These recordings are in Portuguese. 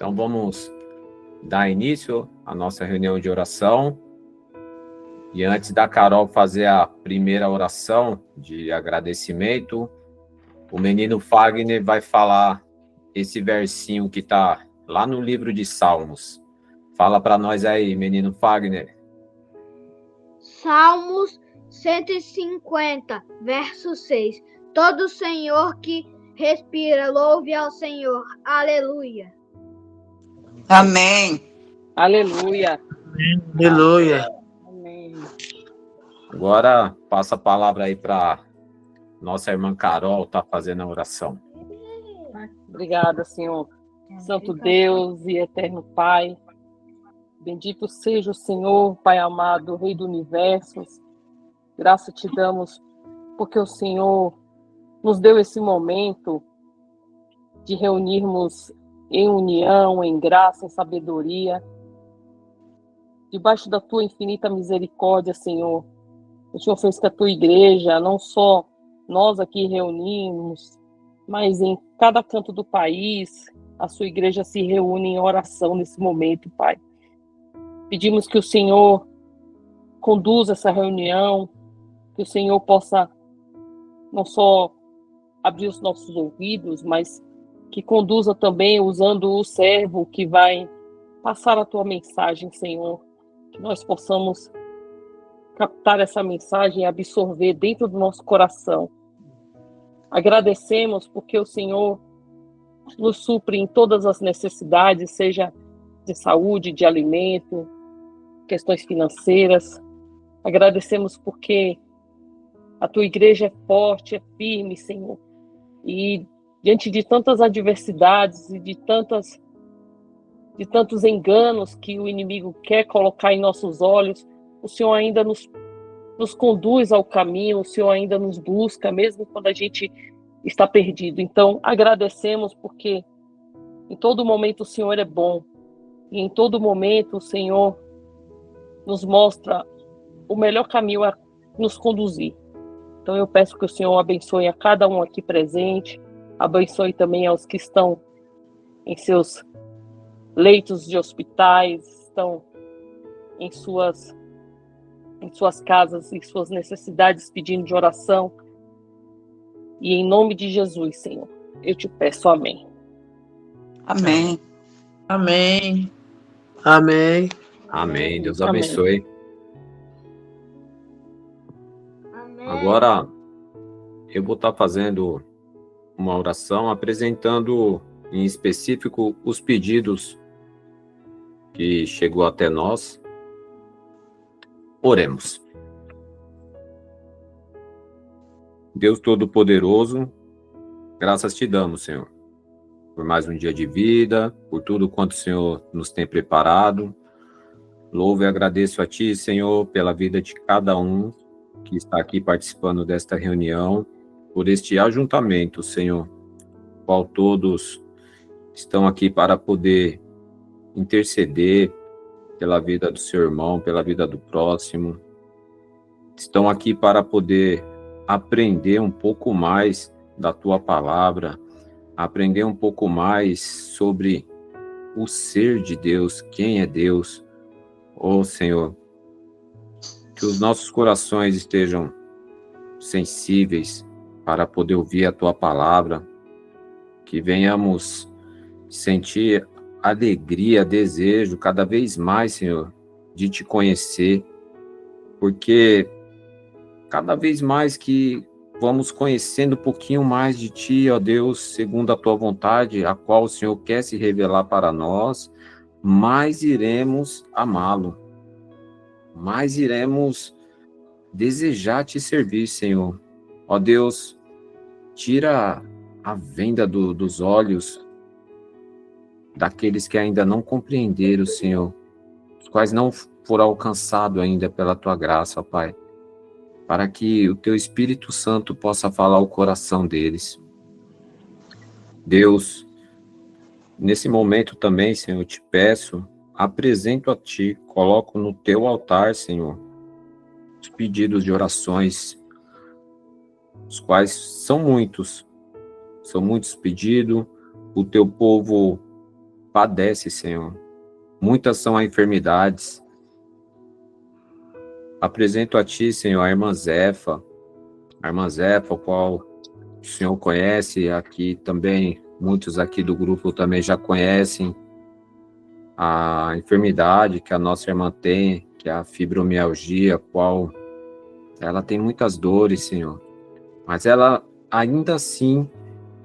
Então vamos dar início à nossa reunião de oração. E antes da Carol fazer a primeira oração de agradecimento, o menino Fagner vai falar esse versinho que está lá no livro de Salmos. Fala para nós aí, menino Fagner. Salmos 150, verso 6. Todo Senhor que respira, louve ao Senhor. Aleluia. Amém. Aleluia. Aleluia. Amém. Agora passa a palavra aí para nossa irmã Carol, tá fazendo a oração. Obrigada, Senhor. Santo Deus e eterno Pai, bendito seja o Senhor, Pai amado, Rei do Universo. Graça te damos porque o Senhor nos deu esse momento de reunirmos em união, em graça, em sabedoria, debaixo da tua infinita misericórdia, Senhor. O Senhor fez que a tua igreja, não só nós aqui reunimos, mas em cada canto do país, a sua igreja se reúne em oração nesse momento, Pai. Pedimos que o Senhor conduza essa reunião, que o Senhor possa não só abrir os nossos ouvidos, mas que conduza também usando o servo que vai passar a tua mensagem, Senhor. Que nós possamos captar essa mensagem e absorver dentro do nosso coração. Agradecemos porque o Senhor nos supre em todas as necessidades, seja de saúde, de alimento, questões financeiras. Agradecemos porque a tua igreja é forte, é firme, Senhor. E diante de tantas adversidades e de tantos enganos que o inimigo quer colocar em nossos olhos, o Senhor ainda nos conduz ao caminho, o Senhor ainda nos busca, mesmo quando a gente está perdido. Então, agradecemos porque em todo momento o Senhor é bom. E em todo momento o Senhor nos mostra o melhor caminho a nos conduzir. Então, eu peço que o Senhor abençoe a cada um aqui presente, abençoe também aos que estão em seus leitos de hospitais, estão em suas casas, em suas necessidades, pedindo de oração. E em nome de Jesus, Senhor, eu te peço amém. Amém. Amém. Amém. Amém. Deus Amém. abençoe. Amém. Agora eu vou estar fazendo uma oração apresentando em específico os pedidos que chegou até nós. Oremos. Deus Todo-Poderoso, graças te damos, Senhor, por mais um dia de vida, por tudo quanto o Senhor nos tem preparado. Louvo e agradeço a ti, Senhor, pela vida de cada um que está aqui participando desta reunião, por este ajuntamento, Senhor, qual todos estão aqui para poder interceder pela vida do seu irmão, pela vida do próximo. Estão aqui para poder aprender um pouco mais da tua palavra, aprender um pouco mais sobre o ser de Deus, quem é Deus. Ó Senhor, que os nossos corações estejam sensíveis para poder ouvir a tua palavra, que venhamos sentir alegria, desejo cada vez mais, Senhor, de te conhecer, porque cada vez mais que vamos conhecendo um pouquinho mais de ti, ó Deus, segundo a tua vontade, a qual o Senhor quer se revelar para nós, mais iremos amá-lo, mais iremos desejar te servir, Senhor. Ó Deus, tira a venda dos olhos daqueles que ainda não compreenderam, Senhor, os quais não foram alcançados ainda pela tua graça, ó Pai, para que o teu Espírito Santo possa falar ao coração deles. Deus, nesse momento também, Senhor, eu te peço, apresento a ti, coloco no teu altar, Senhor, os pedidos de orações, os quais são muitos pedidos. O teu povo padece, Senhor. Muitas são as enfermidades. Apresento a Ti, Senhor, a irmã Zefa, o qual o Senhor conhece, aqui também, muitos aqui do grupo também já conhecem a enfermidade que a nossa irmã tem, que é a fibromialgia, qual ela tem muitas dores, Senhor, mas ela, ainda assim,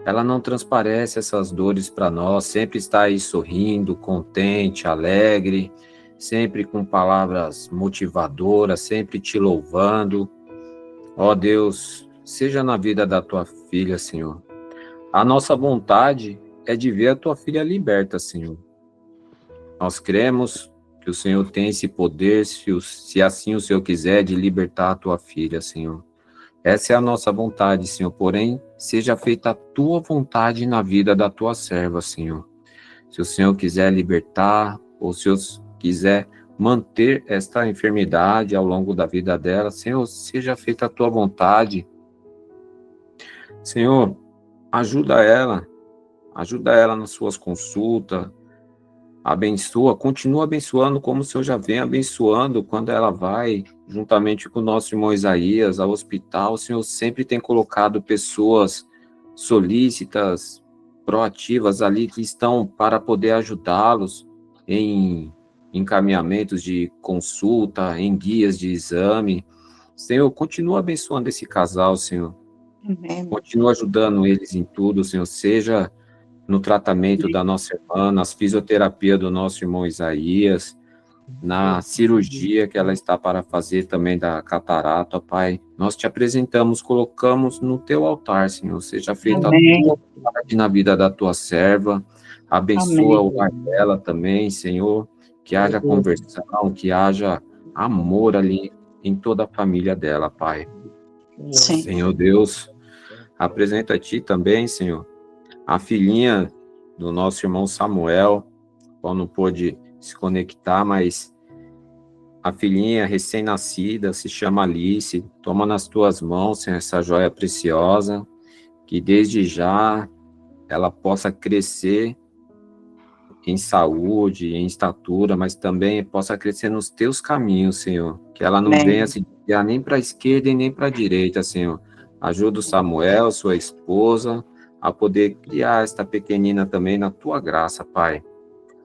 ela não transparece essas dores para nós, sempre está aí sorrindo, contente, alegre, sempre com palavras motivadoras, sempre te louvando. Ó Deus, seja na vida da tua filha, Senhor. A nossa vontade é de ver a tua filha liberta, Senhor. Nós cremos que o Senhor tem esse poder, se assim o Senhor quiser, de libertar a tua filha, Senhor. Essa é a nossa vontade, Senhor. Porém, seja feita a tua vontade na vida da tua serva, Senhor. Se o Senhor quiser libertar, ou se o Senhor quiser manter esta enfermidade ao longo da vida dela, Senhor, seja feita a tua vontade. Senhor, ajuda ela nas suas consultas, abençoa, continua abençoando como o Senhor já vem abençoando quando ela vai, juntamente com o nosso irmão Isaías, ao hospital. O Senhor sempre tem colocado pessoas solícitas, proativas ali, que estão para poder ajudá-los em encaminhamentos de consulta, em guias de exame. Senhor, continua abençoando esse casal, Senhor. Amém. Continua ajudando eles em tudo, Senhor, seja no tratamento da nossa irmã, nas fisioterapia do nosso irmão Isaías, na cirurgia que ela está para fazer também da catarata, Pai. Nós te apresentamos, colocamos no teu altar, Senhor, seja feita Amém. a tua vontade na vida da tua serva, abençoa o lar dela também, Senhor, que haja conversão, que haja amor ali em toda a família dela, Pai. Sim. Senhor Deus, apresento a Ti também, Senhor, a filhinha do nosso irmão Samuel, qual não pôde se conectar, mas a filhinha recém-nascida se chama Alice. Toma nas tuas mãos, Senhor, essa joia preciosa, que desde já ela possa crescer em saúde, em estatura, mas também possa crescer nos teus caminhos, Senhor, que ela não Amém. venha se desviar nem para a esquerda e nem para a direita, Senhor. Ajuda o Samuel, sua esposa, a poder criar esta pequenina também na tua graça, Pai.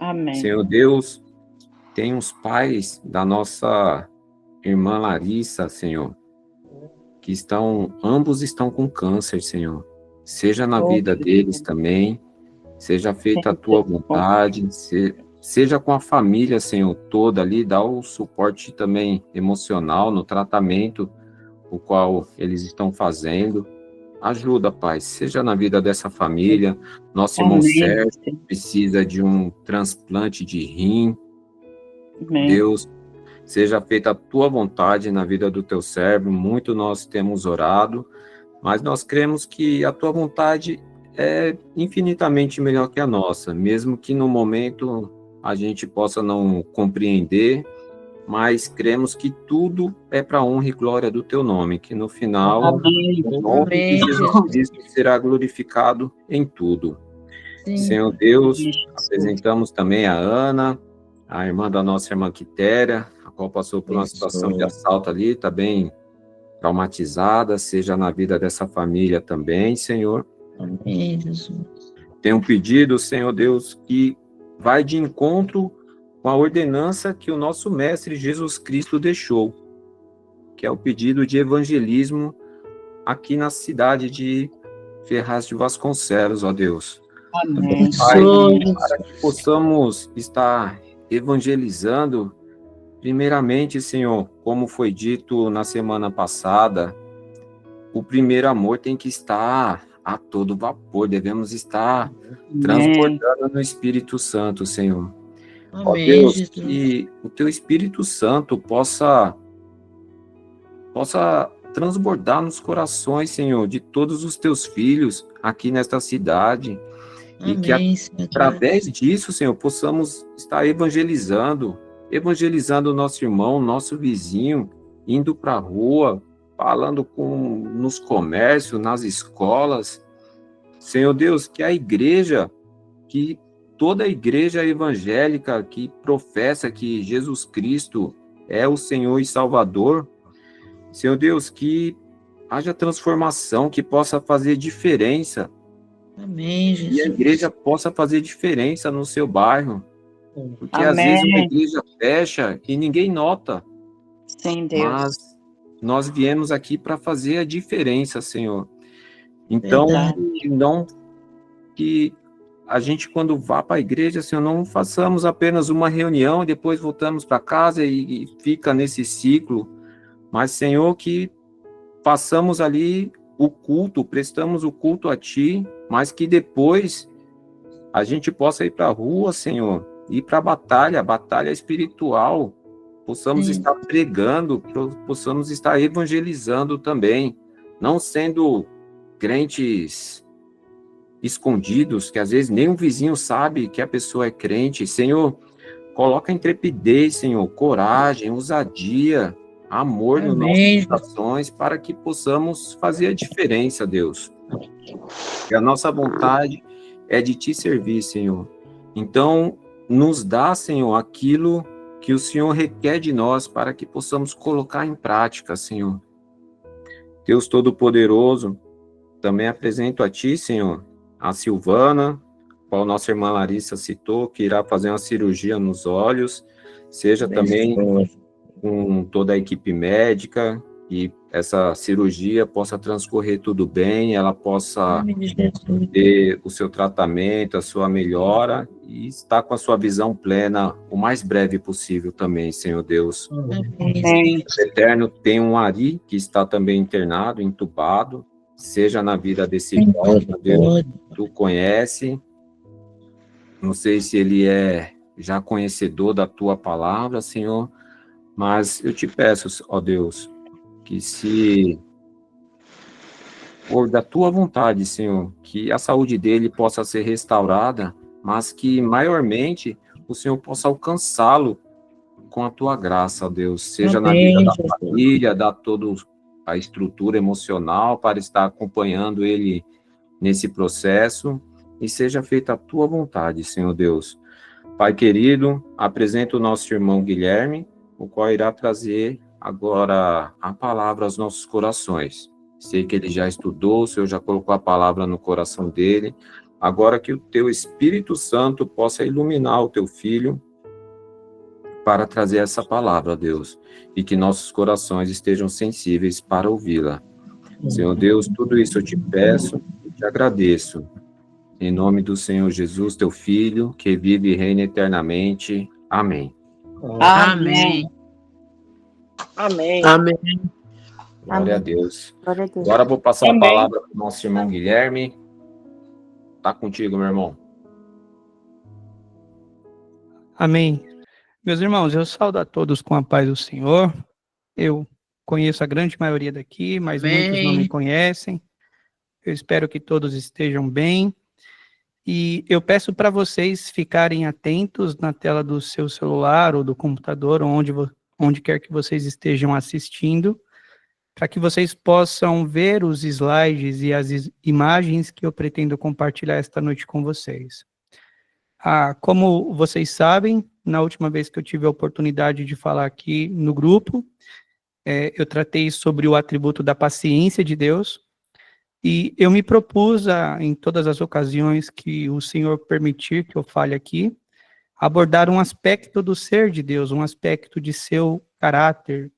Amém. Senhor Deus, tem os pais da nossa irmã Larissa, Senhor, que ambos estão com câncer, Senhor. Seja na vida deles também, seja feita a tua vontade, seja com a família, Senhor, toda ali, dá o suporte também emocional no tratamento, o qual eles estão fazendo. Ajuda, Pai, seja na vida dessa família. Nosso irmão Sérgio precisa de um transplante de rim. Amém. Deus, seja feita a tua vontade na vida do teu servo. Muito nós temos orado, mas nós cremos que a tua vontade é infinitamente melhor que a nossa, mesmo que no momento a gente possa não compreender, mas cremos que tudo é para a honra e glória do teu nome, que no final Amém. o nome de Jesus Cristo será glorificado em tudo. Sim. Senhor Deus, apresentamos também a Ana, a irmã da nossa irmã Quitéria, a qual passou por uma situação de assalto ali, está bem traumatizada, seja na vida dessa família também, Senhor. Amém, Jesus. Tem um pedido, Senhor Deus, que vai de encontro com a ordenança que o nosso Mestre Jesus Cristo deixou, que é o pedido de evangelismo aqui na cidade de Ferraz de Vasconcelos, ó Deus. Amém. Pai, para que possamos estar evangelizando, primeiramente, Senhor, como foi dito na semana passada, o primeiro amor tem que estar a todo vapor, devemos estar transbordando no Espírito Santo, Senhor. Ó Deus, Jesus. que o teu Espírito Santo possa transbordar nos corações, Senhor, de todos os teus filhos aqui nesta cidade. E que através disso, Senhor, possamos estar evangelizando o nosso irmão, nosso vizinho, indo para a rua, falando nos comércios, nas escolas. Senhor Deus, que a igreja, que toda a igreja evangélica que professa que Jesus Cristo é o Senhor e Salvador, Senhor Deus, que haja transformação, que possa fazer diferença, Amém, e a Jesus. igreja possa fazer diferença no seu bairro, porque às Amém. vezes uma igreja fecha e ninguém nota, Sim, Deus. mas nós viemos aqui para fazer a diferença, Senhor. Então, Verdade. não que a gente, quando vá para a igreja, Senhor, não façamos apenas uma reunião e depois voltamos para casa e fica nesse ciclo, mas, Senhor, que façamos ali o culto, prestamos o culto a Ti, mas que depois a gente possa ir para a rua, Senhor, ir para a batalha espiritual, possamos Sim. estar pregando, possamos estar evangelizando também, não sendo crentes escondidos, que às vezes nem o vizinho sabe que a pessoa é crente. Senhor, coloca intrepidez, Senhor, coragem, ousadia, amor nas Amém. nossas ações, para que possamos fazer a diferença, Deus. E a nossa vontade é de Te servir, Senhor. Então, nos dá, Senhor, aquilo que o Senhor requer de nós, para que possamos colocar em prática, Senhor. Deus Todo-Poderoso, também apresento a Ti, Senhor, a Silvana, qual nossa irmã Larissa citou, que irá fazer uma cirurgia nos olhos, seja também com toda a equipe médica, e essa cirurgia possa transcorrer tudo bem, ela possa Em nome de Jesus. ter o seu tratamento, a sua melhora, e estar com a sua visão plena o mais breve possível também, Senhor Deus. Amém. Amém. Eterno, tem um Ari que está também internado, entubado, seja na vida desse Sim, jovem, Deus, pode. Tu conhece, não sei se ele é já conhecedor da Tua palavra, Senhor, mas eu te peço, ó Deus, que se for da Tua vontade, Senhor, que a saúde dele possa ser restaurada, mas que maiormente o Senhor possa alcançá-lo com a Tua graça, ó Deus, seja na vida Amém, da Jesus. família, da toda a estrutura emocional para estar acompanhando ele nesse processo, e seja feita a Tua vontade, Senhor Deus. Pai querido, apresento o nosso irmão Guilherme, o qual irá trazer agora a palavra aos nossos corações. Sei que ele já estudou, o Senhor já colocou a palavra no coração dele, agora que o Teu Espírito Santo possa iluminar o Teu Filho para trazer essa palavra, Deus, e que nossos corações estejam sensíveis para ouvi-la. Senhor Deus, tudo isso eu te peço e te agradeço. Em nome do Senhor Jesus, Teu Filho, que vive e reina eternamente. Amém. Amém. Amém. Amém. Glória a Deus. Glória a Deus. Agora eu vou passar Amém. a palavra para o nosso irmão Guilherme. Tá contigo, meu irmão. Amém. Meus irmãos, eu saúdo a todos com a paz do Senhor. Eu conheço a grande maioria daqui, mas Amém. muitos não me conhecem. Eu espero que todos estejam bem. E eu peço para vocês ficarem atentos na tela do seu celular ou do computador, onde quer que vocês estejam assistindo, para que vocês possam ver os slides e as imagens que eu pretendo compartilhar esta noite com vocês. Como vocês sabem, na última vez que eu tive a oportunidade de falar aqui no grupo, eu tratei sobre o atributo da paciência de Deus, e eu me propus, em todas as ocasiões que o Senhor permitir que eu fale aqui, abordar um aspecto do ser de Deus, um aspecto de seu caráter,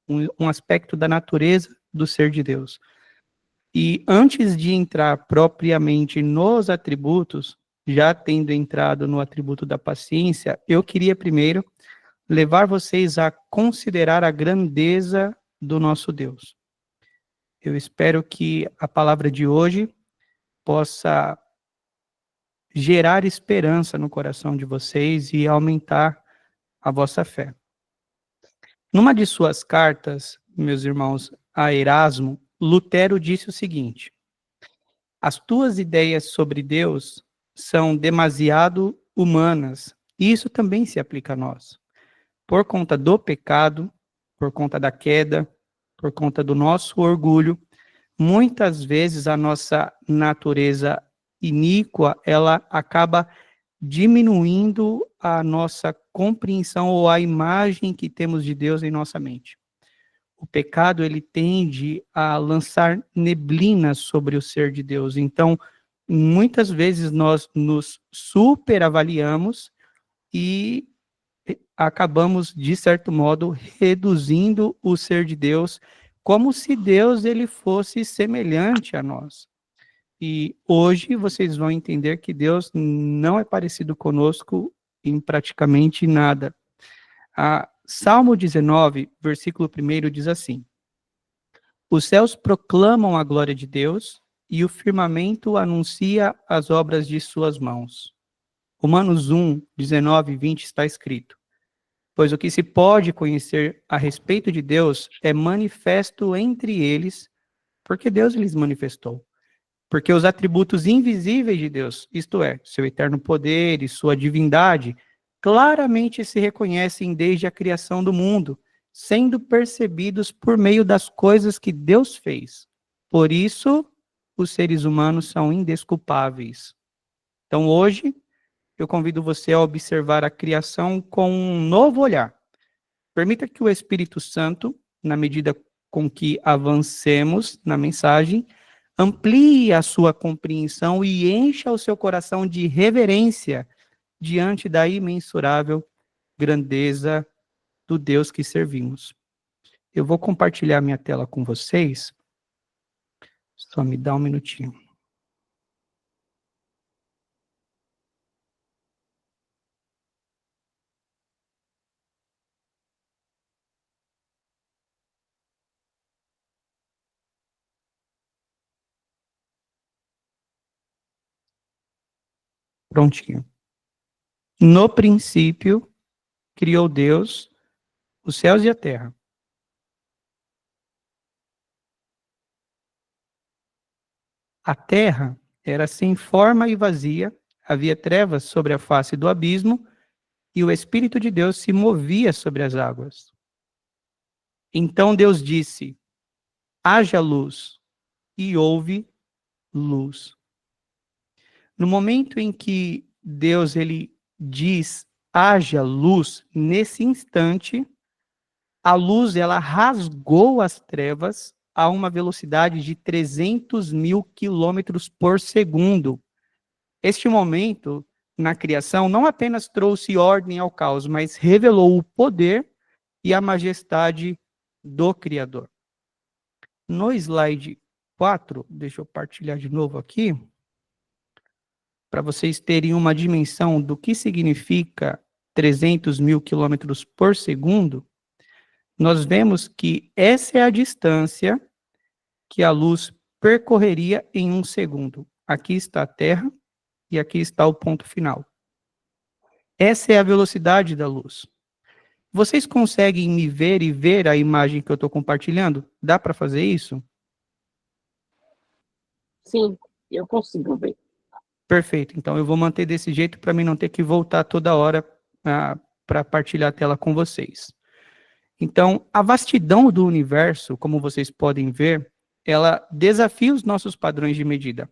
um aspecto da natureza do ser de Deus. E antes de entrar propriamente nos atributos, já tendo entrado no atributo da paciência, eu queria primeiro levar vocês a considerar a grandeza do nosso Deus. Eu espero que a palavra de hoje possa gerar esperança no coração de vocês e aumentar a vossa fé. Numa de suas cartas, meus irmãos, a Erasmo, Lutero disse o seguinte: as tuas ideias sobre Deus são demasiado humanas, e isso também se aplica a nós. Por conta do pecado, por conta da queda, por conta do nosso orgulho, muitas vezes a nossa natureza iníqua, ela acaba diminuindo a nossa compreensão ou a imagem que temos de Deus em nossa mente. O pecado, ele tende a lançar neblina sobre o ser de Deus. Então, muitas vezes nós nos superavaliamos e acabamos, de certo modo, reduzindo o ser de Deus, como se Deus ele fosse semelhante a nós. E hoje vocês vão entender que Deus não é parecido conosco em praticamente nada. Salmo 19, versículo 1 diz assim: os céus proclamam a glória de Deus e o firmamento anuncia as obras de suas mãos. Romanos 1, 19 e 20 está escrito: pois o que se pode conhecer a respeito de Deus é manifesto entre eles, porque Deus lhes manifestou. Porque os atributos invisíveis de Deus, isto é, seu eterno poder e sua divindade, claramente se reconhecem desde a criação do mundo, sendo percebidos por meio das coisas que Deus fez. Por isso, os seres humanos são indesculpáveis. Então, hoje, eu convido você a observar a criação com um novo olhar. Permita que o Espírito Santo, na medida com que avancemos na mensagem, amplie a sua compreensão e encha o seu coração de reverência diante da imensurável grandeza do Deus que servimos. Eu vou compartilhar minha tela com vocês. Só me dá um minutinho. Prontinho. No princípio, criou Deus os céus e a terra. A terra era sem forma e vazia, havia trevas sobre a face do abismo, e o Espírito de Deus se movia sobre as águas. Então Deus disse: haja luz, e houve luz. No momento em que Deus ele diz haja luz, nesse instante, a luz ela rasgou as trevas a uma velocidade de 300 mil quilômetros por segundo. Este momento, na criação, não apenas trouxe ordem ao caos, mas revelou o poder e a majestade do Criador. No slide 4, deixa eu partilhar de novo aqui, para vocês terem uma dimensão do que significa 300 mil quilômetros por segundo, nós vemos que essa é a distância que a luz percorreria em um segundo. Aqui está a Terra e aqui está o ponto final. Essa é a velocidade da luz. Vocês conseguem me ver e ver a imagem que eu estou compartilhando? Dá para fazer isso? Sim, eu consigo ver. Perfeito. Então, eu vou manter desse jeito para mim não ter que voltar toda hora para partilhar a tela com vocês. Então, a vastidão do universo, como vocês podem ver, ela desafia os nossos padrões de medida.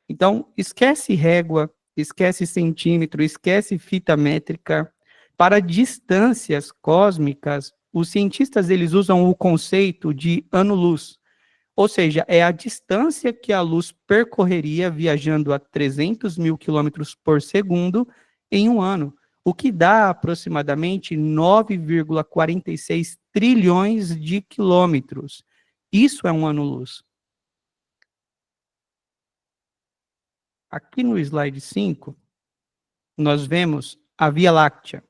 Então, esquece régua, esquece centímetro, esquece fita métrica. Para distâncias cósmicas, os cientistas eles usam o conceito de ano-luz. Ou seja, é a distância que a luz percorreria viajando a 300 mil quilômetros por segundo em um ano, o que dá aproximadamente 9,46 trilhões de quilômetros. Isso é um ano-luz. Aqui no slide 5, nós vemos a Via Láctea.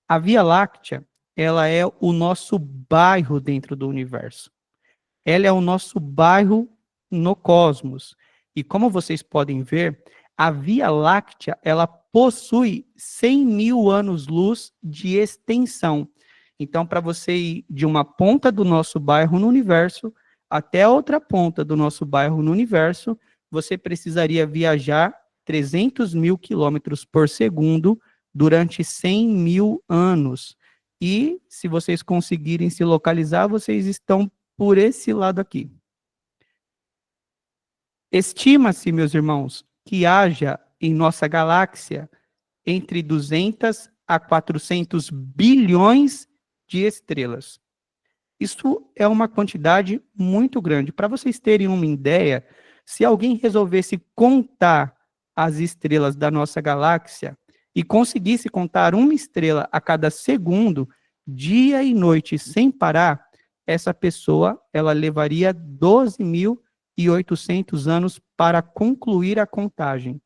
A Via Láctea, ela é o nosso bairro dentro do universo. Ela é o nosso bairro no cosmos. E como vocês podem ver, a Via Láctea, ela possui 100 mil anos-luz de extensão. Então, para você ir de uma ponta do nosso bairro no universo até a outra ponta do nosso bairro no universo, você precisaria viajar 300 mil quilômetros por segundo durante 100 mil anos. E, se vocês conseguirem se localizar, vocês estão por esse lado aqui. Estima-se, meus irmãos, que haja em nossa galáxia entre 200 a 400 bilhões de estrelas. Isso é uma quantidade muito grande. Para vocês terem uma ideia, se alguém resolvesse contar as estrelas da nossa galáxia e conseguisse contar uma estrela a cada segundo, dia e noite, sem parar, essa pessoa, ela levaria 12.800 anos para concluir a contagem.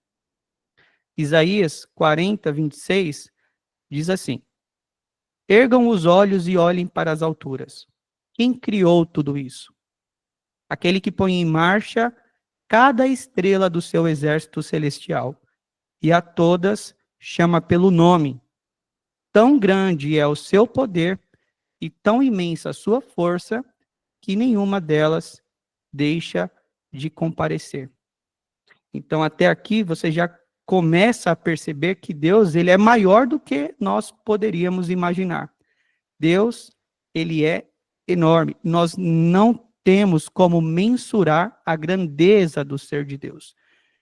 Isaías 40, 26, diz assim: ergam os olhos e olhem para as alturas. Quem criou tudo isso? Aquele que põe em marcha cada estrela do seu exército celestial, e a todas chama pelo nome. Tão grande é o seu poder e tão imensa a sua força, que nenhuma delas deixa de comparecer. Então, até aqui, você já começa a perceber que Deus, ele é maior do que nós poderíamos imaginar. Deus, ele é enorme. Nós não temos como mensurar a grandeza do ser de Deus.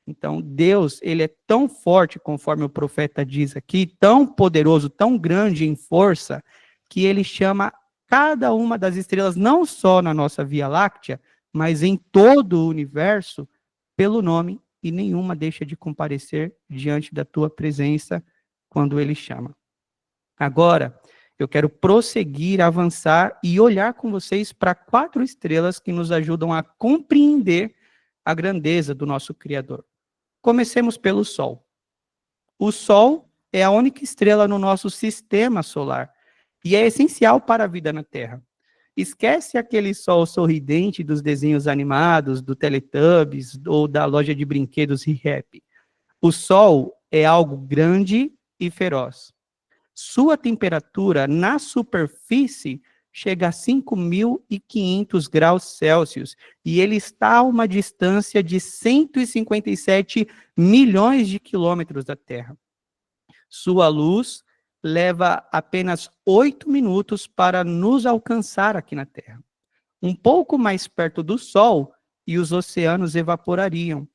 Então, Deus, ele é tão forte, conforme o profeta diz aqui, tão poderoso, tão grande em força, que ele chama cada uma das estrelas, não só na nossa Via Láctea, mas em todo o universo, pelo nome, e nenhuma deixa de comparecer diante da tua presença quando ele chama. Agora, eu quero prosseguir, avançar e olhar com vocês para 4 estrelas que nos ajudam a compreender a grandeza do nosso Criador. Comecemos pelo Sol. O Sol é a única estrela no nosso sistema solar e é essencial para a vida na Terra. Esquece aquele sol sorridente dos desenhos animados, do Teletubbies ou da loja de brinquedos Rehap. O Sol é algo grande e feroz. Sua temperatura na superfície chega a 5.500 graus Celsius e ele está a uma distância de 157 milhões de quilômetros da Terra. Sua luz leva apenas 8 minutos para nos alcançar aqui na Terra. Um pouco mais perto do Sol e os oceanos evaporariam.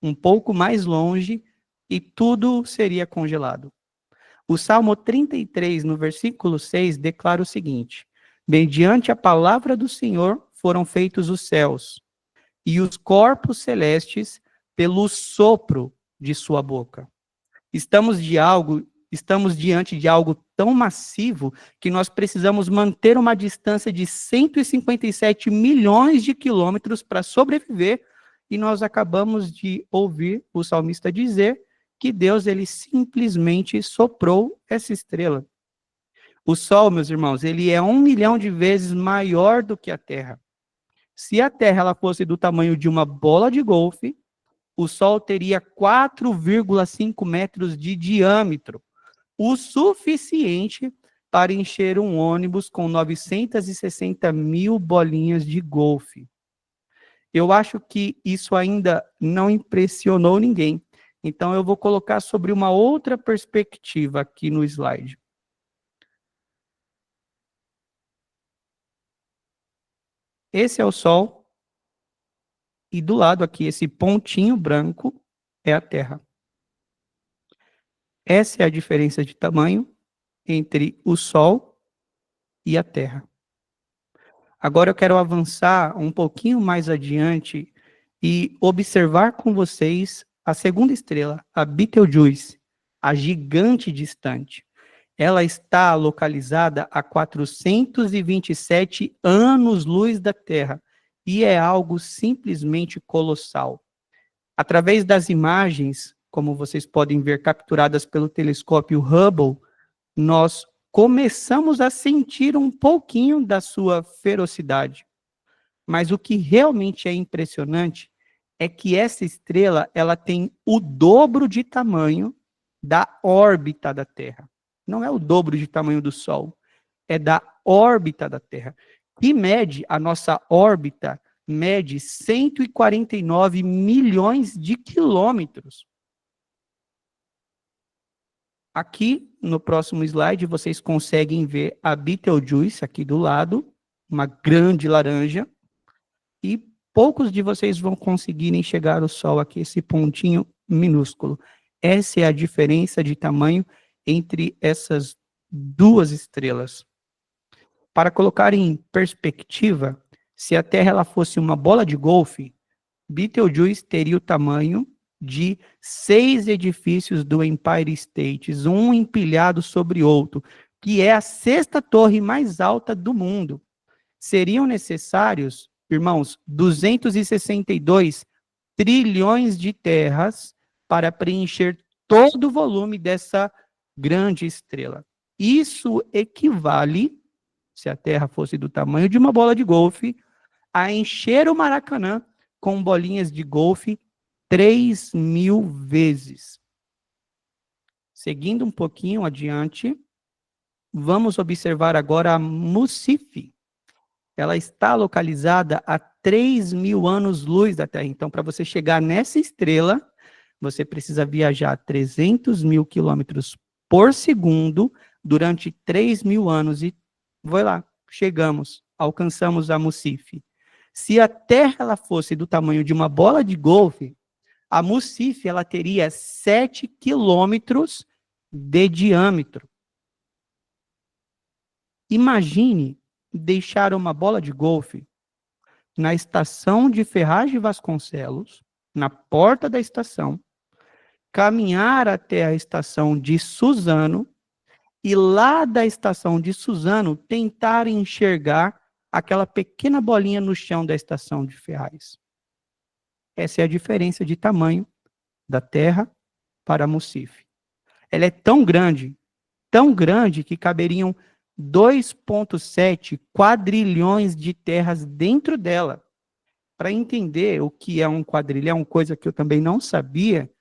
Um pouco mais longe e tudo seria congelado. O Salmo 33, no versículo 6, declara o seguinte: mediante a palavra do Senhor foram feitos os céus, e os corpos celestes pelo sopro de sua boca. Estamos diante de algo tão massivo que nós precisamos manter uma distância de 157 milhões de quilômetros para sobreviver, e nós acabamos de ouvir o salmista dizer que Deus, ele simplesmente soprou essa estrela. O Sol, meus irmãos, ele é 1 milhão de vezes maior do que a Terra. Se a Terra ela fosse do tamanho de uma bola de golfe, o Sol teria 4,5 metros de diâmetro, o suficiente para encher um ônibus com 960 mil bolinhas de golfe. Eu acho que isso ainda não impressionou ninguém. Então, eu vou colocar sobre uma outra perspectiva aqui no slide. Esse é o Sol, e do lado aqui, esse pontinho branco é a Terra. Essa é a diferença de tamanho entre o Sol e a Terra. Agora eu quero avançar um pouquinho mais adiante e observar com vocês a segunda estrela, a Betelgeuse, a gigante distante. Ela está localizada a 427 anos-luz da Terra e é algo simplesmente colossal. Através das imagens, como vocês podem ver, capturadas pelo telescópio Hubble, nós começamos a sentir um pouquinho da sua ferocidade. Mas o que realmente é impressionante é que essa estrela, ela tem o dobro de tamanho da órbita da Terra. Não é o dobro de tamanho do Sol, é da órbita da Terra. Que mede, a nossa órbita, mede 149 milhões de quilômetros. Aqui, no próximo slide, vocês conseguem ver a Betelgeuse aqui do lado, uma grande laranja, e poucos de vocês vão conseguir enxergar o Sol aqui, esse pontinho minúsculo. Essa é a diferença de tamanho entre essas duas estrelas. Para colocar em perspectiva, se a Terra ela fosse uma bola de golfe, Betelgeuse teria o tamanho de 6 edifícios do Empire State, um empilhado sobre outro, que é a 6ª torre mais alta do mundo. Seriam necessários, irmãos, 262 trilhões de terras para preencher todo o volume dessa grande estrela. Isso equivale, se a Terra fosse do tamanho de uma bola de golfe, a encher o Maracanã com bolinhas de golfe 3.000 vezes. Seguindo um pouquinho adiante, vamos observar agora a Mucife. Ela está localizada a 3.000 anos-luz da Terra. Então, para você chegar nessa estrela, você precisa viajar 300.000 quilômetros por segundo durante 3.000 anos. E vai lá, chegamos, alcançamos a Mucife. Se a Terra ela fosse do tamanho de uma bola de golfe, a Mucife ela teria 7 quilômetros de diâmetro. Imagine deixar uma bola de golfe na estação de Ferraz de Vasconcelos, na porta da estação, caminhar até a estação de Suzano e lá da estação de Suzano tentar enxergar aquela pequena bolinha no chão da estação de Ferraz. Essa é a diferença de tamanho da Terra para Mucife. Ela é tão grande que caberiam 2,7 quadrilhões de terras dentro dela. Para entender o que é um quadrilhão, coisa que eu também não sabia,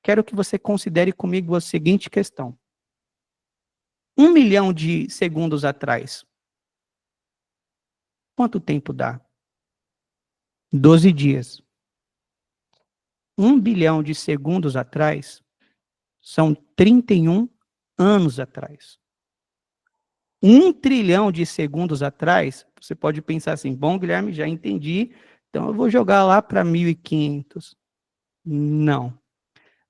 quero que você considere comigo a seguinte questão. 1 milhão de segundos atrás, quanto tempo dá? 12 dias. 1 bilhão de segundos atrás, são 31 anos atrás. 1 trilhão de segundos atrás, você pode pensar assim, bom, Guilherme, já entendi, então eu vou jogar lá para 1.500. Não.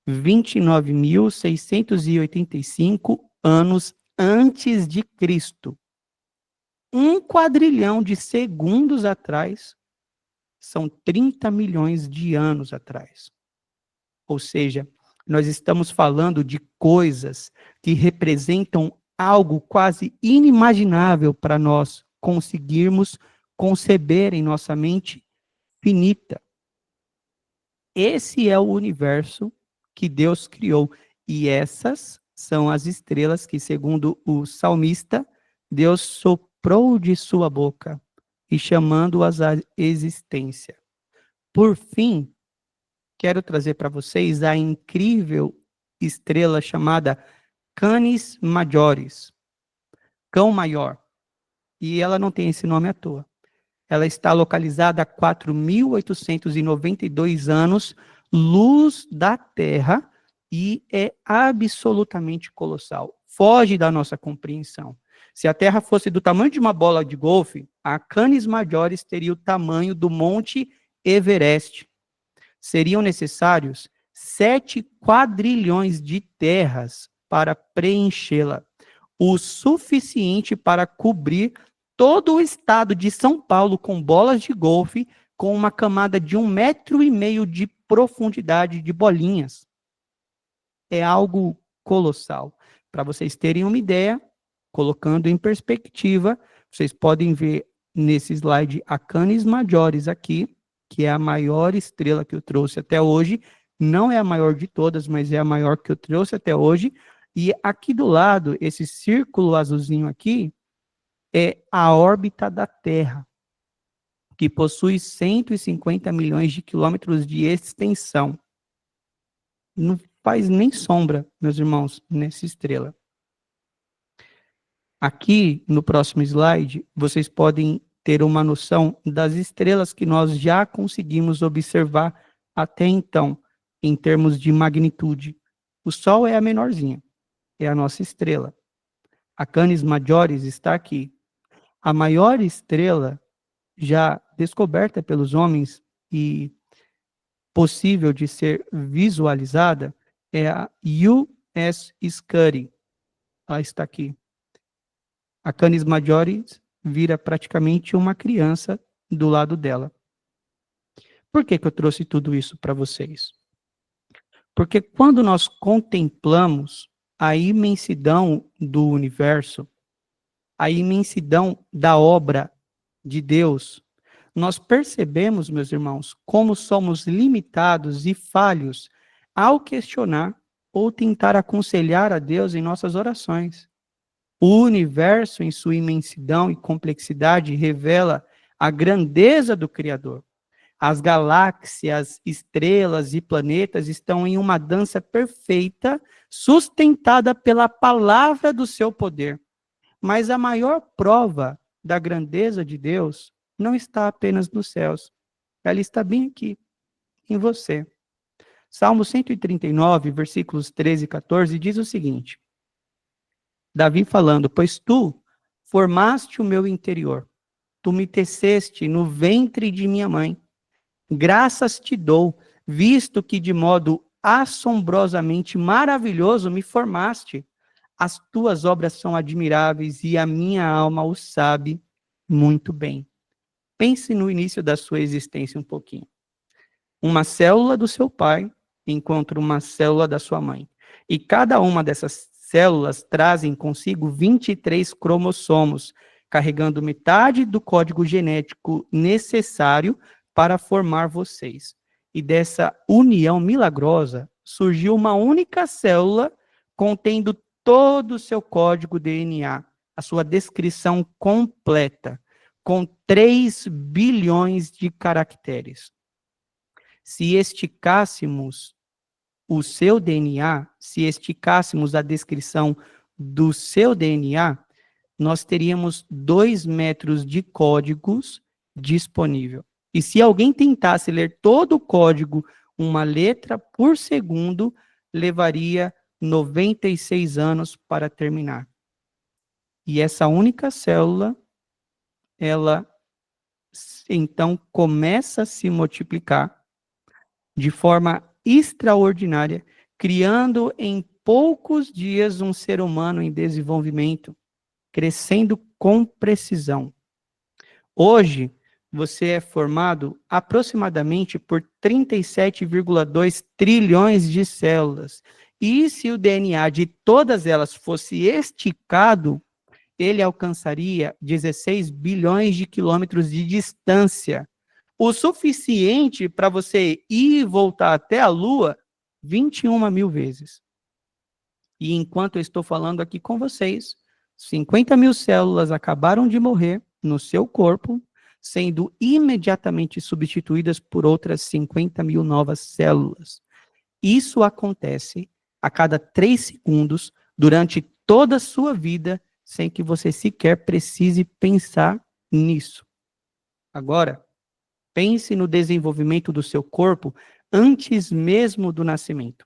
29.685 anos antes de Cristo. 1 quadrilhão de segundos atrás, são 30 milhões de anos atrás. Ou seja, nós estamos falando de coisas que representam algo quase inimaginável para nós conseguirmos conceber em nossa mente finita. Esse é o universo que Deus criou. E essas são as estrelas que, segundo o salmista, Deus soprou de sua boca e chamando-as à existência. Por fim, quero trazer para vocês a incrível estrela chamada Canis Majoris, Cão Maior. E ela não tem esse nome à toa. Ela está localizada a 4.892 anos, luz da Terra, e é absolutamente colossal. Foge da nossa compreensão. Se a Terra fosse do tamanho de uma bola de golfe, a Canis Majoris teria o tamanho do Monte Everest. Seriam necessários 7 quadrilhões de terras para preenchê-la, o suficiente para cobrir todo o estado de São Paulo com bolas de golfe, com uma camada de 1,5 metro de profundidade de bolinhas. É algo colossal. Para vocês terem uma ideia, colocando em perspectiva, vocês podem ver nesse slide a Canis Majoris aqui, que é a maior estrela que eu trouxe até hoje. Não é a maior de todas, mas é a maior que eu trouxe até hoje. E aqui do lado, esse círculo azulzinho aqui, é a órbita da Terra, que possui 150 milhões de quilômetros de extensão. Não faz nem sombra, meus irmãos, nessa estrela. Aqui, no próximo slide, vocês podem ter uma noção das estrelas que nós já conseguimos observar até então, em termos de magnitude. O Sol é a menorzinha, é a nossa estrela. A Canis Majoris está aqui. A maior estrela já descoberta pelos homens e possível de ser visualizada é a U.S. Scuddy. Ela está aqui. A Canis Majoris vira praticamente uma criança do lado dela. Por que eu trouxe tudo isso para vocês? Porque quando nós contemplamos a imensidão do universo, a imensidão da obra de Deus, nós percebemos, meus irmãos, como somos limitados e falhos ao questionar ou tentar aconselhar a Deus em nossas orações. O universo, em sua imensidão e complexidade, revela a grandeza do Criador. As galáxias, estrelas e planetas estão em uma dança perfeita, sustentada pela palavra do seu poder. Mas a maior prova da grandeza de Deus não está apenas nos céus. Ela está bem aqui, em você. Salmo 139, versículos 13 e 14, diz o seguinte. Davi falando, pois tu formaste o meu interior, tu me teceste no ventre de minha mãe. Graças te dou, visto que de modo assombrosamente maravilhoso me formaste. As tuas obras são admiráveis e a minha alma o sabe muito bem. Pense no início da sua existência um pouquinho. Uma célula do seu pai encontra uma célula da sua mãe. E cada uma dessas células trazem consigo 23 cromossomos, carregando metade do código genético necessário para formar vocês. E dessa união milagrosa surgiu uma única célula contendo todo o seu código DNA, a sua descrição completa, com 3 bilhões de caracteres. Se esticássemos o seu DNA, se esticássemos a descrição do seu DNA, nós teríamos 2 metros de códigos disponível. E se alguém tentasse ler todo o código, uma letra por segundo, levaria 96 anos para terminar. E essa única célula, ela então começa a se multiplicar de forma extraordinária, criando em poucos dias um ser humano em desenvolvimento, crescendo com precisão. Hoje, você é formado aproximadamente por 37,2 trilhões de células. E se o DNA de todas elas fosse esticado, ele alcançaria 16 bilhões de quilômetros de distância. O suficiente para você ir e voltar até a Lua 21 mil vezes. E enquanto eu estou falando aqui com vocês, 50 mil células acabaram de morrer no seu corpo, sendo imediatamente substituídas por outras 50 mil novas células. Isso acontece a cada 3 segundos, durante toda a sua vida, sem que você sequer precise pensar nisso. Agora, pense no desenvolvimento do seu corpo antes mesmo do nascimento.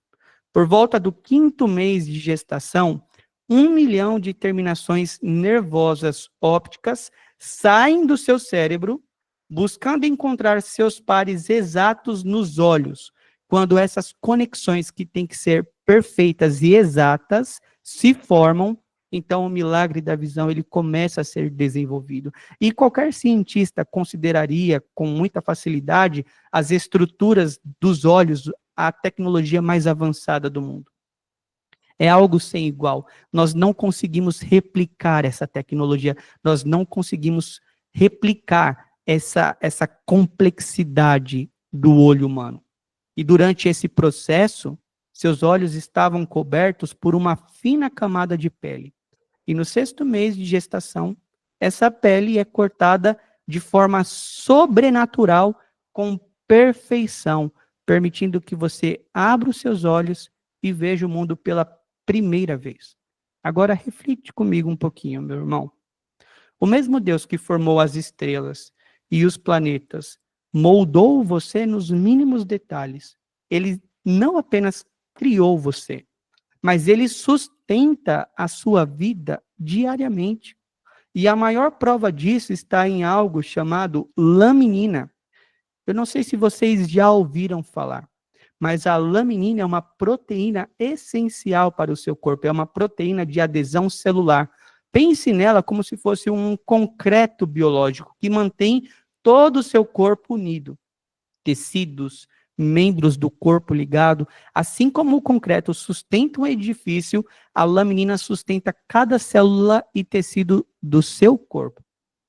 Por volta do 5º mês de gestação, 1 milhão de terminações nervosas ópticas saem do seu cérebro, buscando encontrar seus pares exatos nos olhos. Quando essas conexões que têm que ser perfeitas e exatas se formam, então o milagre da visão ele começa a ser desenvolvido. E qualquer cientista consideraria com muita facilidade as estruturas dos olhos a tecnologia mais avançada do mundo. É algo sem igual. Nós não conseguimos replicar essa tecnologia, nós não conseguimos replicar essa complexidade do olho humano. E durante esse processo, seus olhos estavam cobertos por uma fina camada de pele. E no 6º mês de gestação, essa pele é cortada de forma sobrenatural, com perfeição, permitindo que você abra os seus olhos e veja o mundo pela primeira vez. Agora reflite comigo um pouquinho, meu irmão. O mesmo Deus que formou as estrelas e os planetas, moldou você nos mínimos detalhes. Ele não apenas criou você, mas ele sustenta a sua vida diariamente. E a maior prova disso está em algo chamado laminina. Eu não sei se vocês já ouviram falar, mas a laminina é uma proteína essencial para o seu corpo, é uma proteína de adesão celular. Pense nela como se fosse um concreto biológico que mantém todo o seu corpo unido. Tecidos, membros do corpo ligado, assim como o concreto sustenta um edifício, a laminina sustenta cada célula e tecido do seu corpo.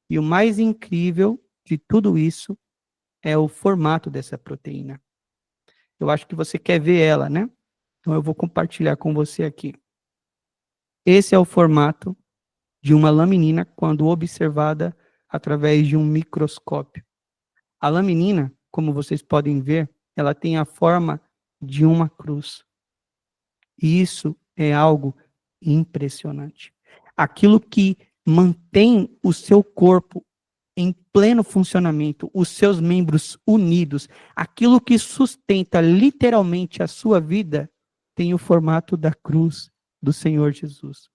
E o mais incrível de tudo isso é o formato dessa proteína. Eu acho que você quer ver ela, né? Então eu vou compartilhar com você aqui. Esse é o formato de uma laminina quando observada através de um microscópio. A laminina, como vocês podem ver, ela tem a forma de uma cruz. E isso é algo impressionante. Aquilo que mantém o seu corpo em pleno funcionamento, os seus membros unidos, aquilo que sustenta literalmente a sua vida, tem o formato da cruz do Senhor Jesus.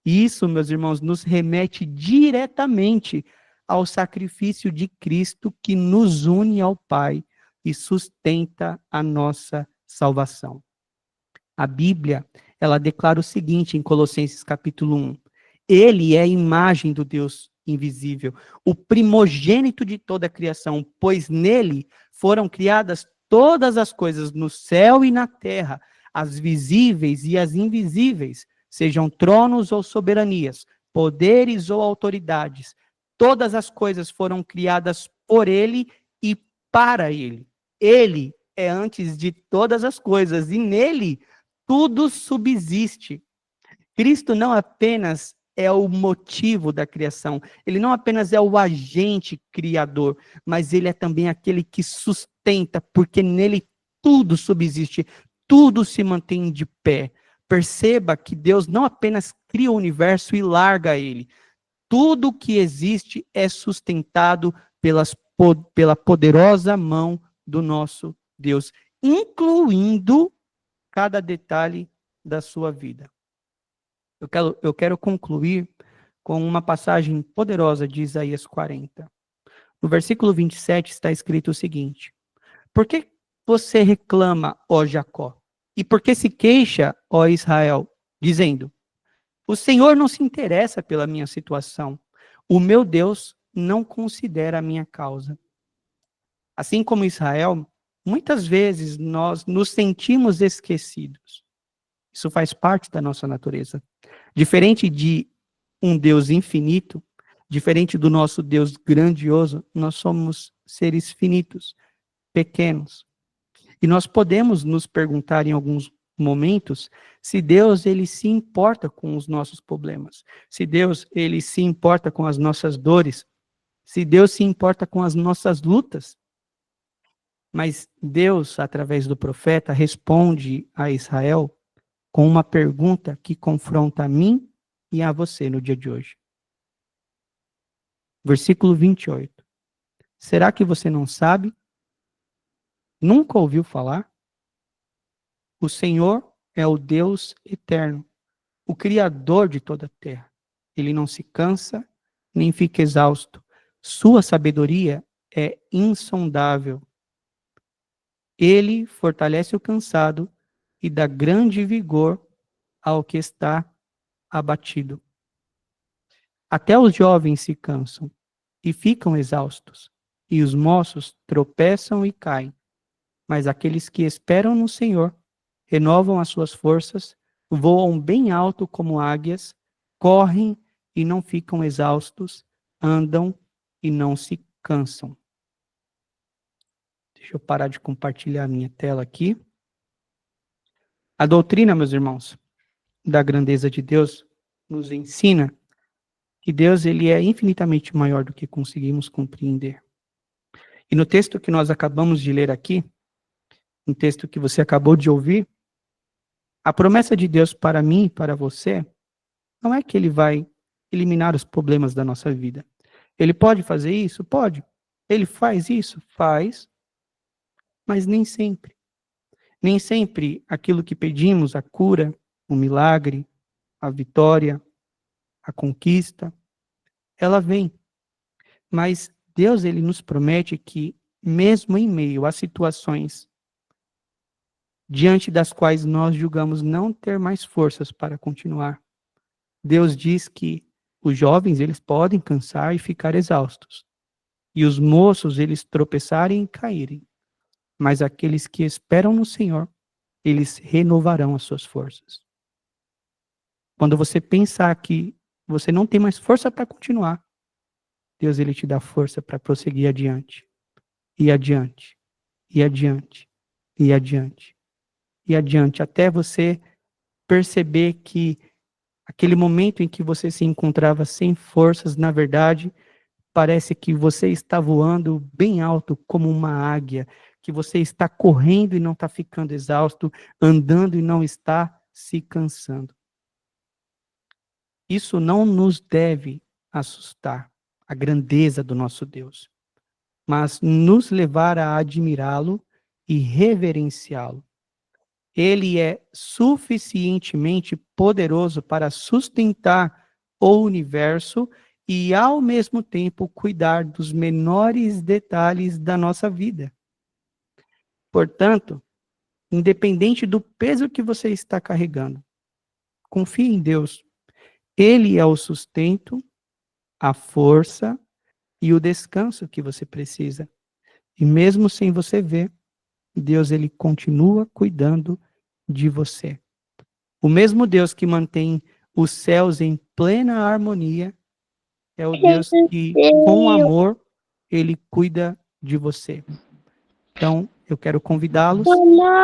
E isso, meus irmãos, nos remete diretamente ao sacrifício de Cristo que nos une ao Pai e sustenta a nossa salvação. A Bíblia, ela declara o seguinte em Colossenses capítulo 1. Ele é a imagem do Deus invisível, o primogênito de toda a criação, pois nele foram criadas todas as coisas no céu e na terra, as visíveis e as invisíveis, sejam tronos ou soberanias, poderes ou autoridades. Todas as coisas foram criadas por ele e para ele. Ele é antes de todas as coisas e nele tudo subsiste. Cristo não apenas é o motivo da criação, ele não apenas é o agente criador, mas ele é também aquele que sustenta, porque nele tudo subsiste, tudo se mantém de pé. Perceba que Deus não apenas cria o universo e larga ele. Tudo que existe é sustentado pela poderosa mão do nosso Deus, incluindo cada detalhe da sua vida. Eu quero concluir com uma passagem poderosa de Isaías 40. No versículo 27 está escrito o seguinte: por que você reclama, ó Jacó? E por que se queixa, ó Israel? Dizendo, o Senhor não se interessa pela minha situação. O meu Deus não considera a minha causa. Assim como Israel, muitas vezes nós nos sentimos esquecidos. Isso faz parte da nossa natureza. Diferente de um Deus infinito, diferente do nosso Deus grandioso, nós somos seres finitos, pequenos. E nós podemos nos perguntar em alguns momentos se Deus ele se importa com os nossos problemas, se Deus ele se importa com as nossas dores, se Deus se importa com as nossas lutas. Mas Deus, através do profeta, responde a Israel com uma pergunta que confronta a mim e a você no dia de hoje. Versículo 28. Será que você não sabe? Nunca ouviu falar? O Senhor é o Deus eterno, o Criador de toda a terra. Ele não se cansa, nem fica exausto. Sua sabedoria é insondável. Ele fortalece o cansado e dá grande vigor ao que está abatido. Até os jovens se cansam e ficam exaustos, e os moços tropeçam e caem. Mas aqueles que esperam no Senhor renovam as suas forças, voam bem alto como águias, correm e não ficam exaustos, andam e não se cansam. Deixa eu parar de compartilhar a minha tela aqui. A doutrina, meus irmãos, da grandeza de Deus nos ensina que Deus ele é infinitamente maior do que conseguimos compreender. E no texto que nós acabamos de ler aqui, um texto que você acabou de ouvir, a promessa de Deus para mim e para você não é que ele vai eliminar os problemas da nossa vida. Ele pode fazer isso? Pode. Ele faz isso? Faz. Mas nem sempre. Nem sempre aquilo que pedimos, a cura, o milagre, a vitória, a conquista, ela vem. Mas Deus, ele nos promete que, mesmo em meio a situações diante das quais nós julgamos não ter mais forças para continuar. Deus diz que os jovens, eles podem cansar e ficar exaustos, e os moços, eles tropeçarem e caírem, mas aqueles que esperam no Senhor, eles renovarão as suas forças. Quando você pensar que você não tem mais força para continuar, Deus, ele te dá força para prosseguir adiante, e adiante, e adiante, e adiante, e adiante, até você perceber que aquele momento em que você se encontrava sem forças, na verdade, parece que você está voando bem alto como uma águia, que você está correndo e não está ficando exausto, andando e não está se cansando. Isso não nos deve assustar, a grandeza do nosso Deus, mas nos levar a admirá-lo e reverenciá-lo. Ele é suficientemente poderoso para sustentar o universo e, ao mesmo tempo, cuidar dos menores detalhes da nossa vida. Portanto, independente do peso que você está carregando, confie em Deus. Ele é o sustento, a força e o descanso que você precisa. E mesmo sem você ver, Deus, ele continua cuidando de você. O mesmo Deus que mantém os céus em plena harmonia é o Deus que, com amor, ele cuida de você. Então, eu quero convidá-los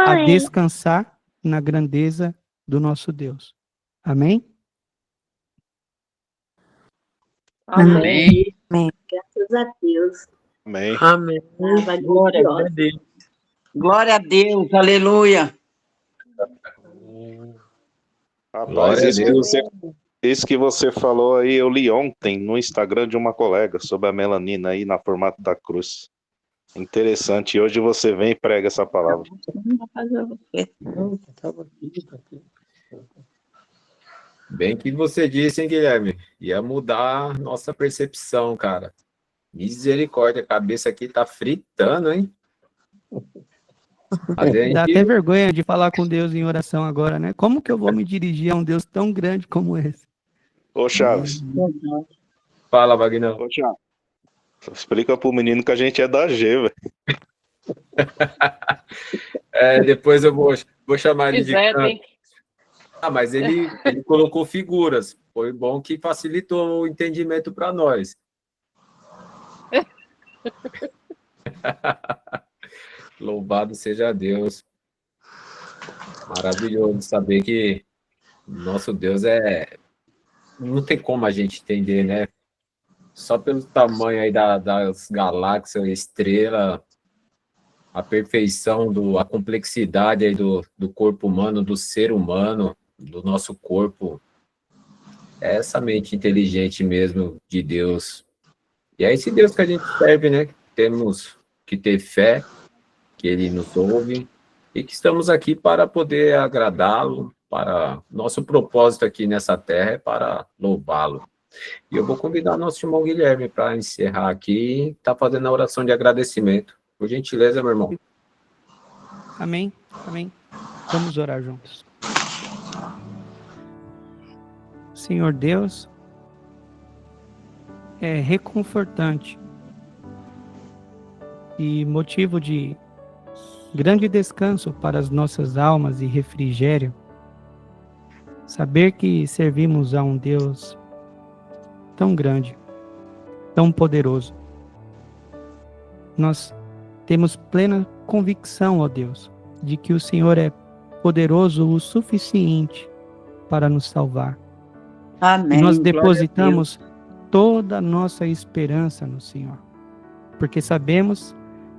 a descansar na grandeza do nosso Deus. Amém? Amém. Graças a Deus. Amém. Amém. Glória a Deus. Glória a Deus, aleluia. Rapaz, Glória a isso que você falou aí, eu li ontem no Instagram de uma colega sobre a melanina aí na formato da cruz. Interessante. E hoje você vem e prega essa palavra. Bem que você disse, hein, Guilherme? Ia mudar nossa percepção, cara. Misericórdia, a cabeça aqui tá fritando, hein? Dá até vergonha de falar com Deus em oração agora, né? Como que eu vou me dirigir a um Deus tão grande como esse? Ô, Chaves. Fala, Vagnão. Ô, Chaves. Explica pro menino que a gente é da G, velho. Depois eu vou chamar ele de Quiser, canto. tem. Mas ele colocou figuras. Foi bom que facilitou o entendimento para nós. Louvado seja Deus. Maravilhoso saber que nosso Deus não tem como a gente entender, né? Só pelo tamanho aí das galáxias, estrela, a perfeição, a complexidade aí do corpo humano, do ser humano, do nosso corpo. É essa mente inteligente mesmo de Deus. E é esse Deus que a gente serve, né? Temos que ter fé, que ele nos ouve, e que estamos aqui para poder agradá-lo, para nosso propósito aqui nessa terra é para louvá-lo. E eu vou convidar nosso irmão Guilherme para encerrar aqui e tá fazendo a oração de agradecimento. Por gentileza, meu irmão. Amém, amém. Vamos orar juntos. Senhor Deus, é reconfortante e motivo de grande descanso para as nossas almas e refrigério saber que servimos a um Deus tão grande, tão poderoso. Nós temos plena convicção, ó Deus, de que o Senhor é poderoso o suficiente para nos salvar. Amém. E nós Glória a depositamos toda a nossa esperança no Senhor, porque sabemos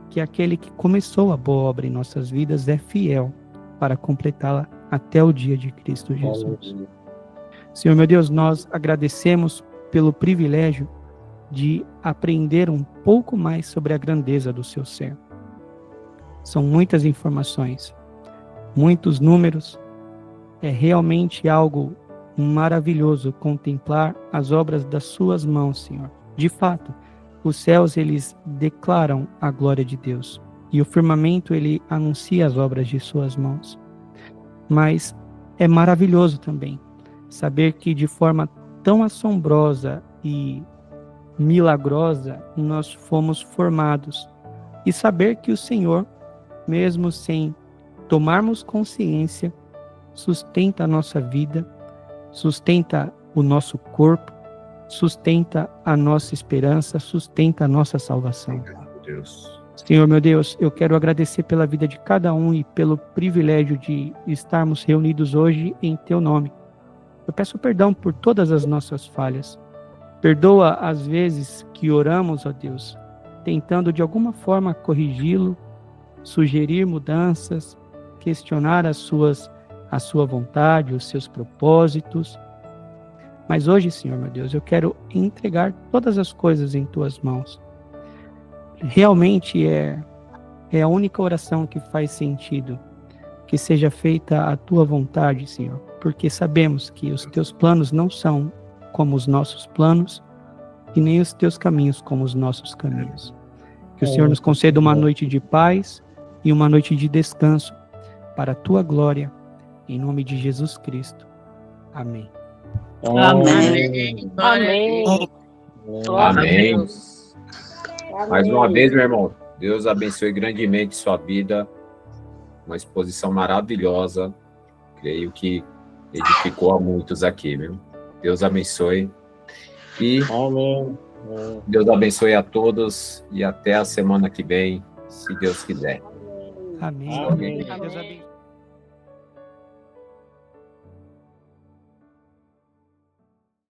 que aquele que começou a boa obra em nossas vidas é fiel para completá-la até o dia de Cristo Jesus. Senhor, meu Deus, nós agradecemos pelo privilégio de aprender um pouco mais sobre a grandeza do seu ser. São muitas informações, muitos números. É realmente algo maravilhoso contemplar as obras das suas mãos, Senhor. De fato, os céus, eles declaram a glória de Deus, e o firmamento ele anuncia as obras de suas mãos. Mas é maravilhoso também saber que de forma tão assombrosa e milagrosa nós fomos formados, e saber que o Senhor, mesmo sem tomarmos consciência, sustenta a nossa vida, sustenta o nosso corpo, sustenta a nossa esperança, sustenta a nossa salvação. Obrigado, Deus. Senhor, meu Deus, eu quero agradecer pela vida de cada um e pelo privilégio de estarmos reunidos hoje em Teu nome. Eu peço perdão por todas as nossas falhas. Perdoa as vezes que oramos, ó Deus, tentando de alguma forma corrigi-lo, sugerir mudanças, questionar a sua vontade, os seus propósitos. Mas hoje, Senhor, meu Deus, eu quero entregar todas as coisas em Tuas mãos. Realmente é a única oração que faz sentido, que seja feita a Tua vontade, Senhor, porque sabemos que os Teus planos não são como os nossos planos e nem os Teus caminhos como os nossos caminhos. Que o Senhor nos conceda uma noite de paz e uma noite de descanso para a Tua glória, em nome de Jesus Cristo. Amém. Amém. Amém. Glória a Amém. Deus. Mais uma vez, meu irmão, Deus abençoe grandemente sua vida. Uma exposição maravilhosa. Creio que edificou a muitos aqui, viu? Deus abençoe. E Amém. Deus abençoe a todos e até a semana que vem, se Deus quiser. Amém. Amém. Deus abençoe.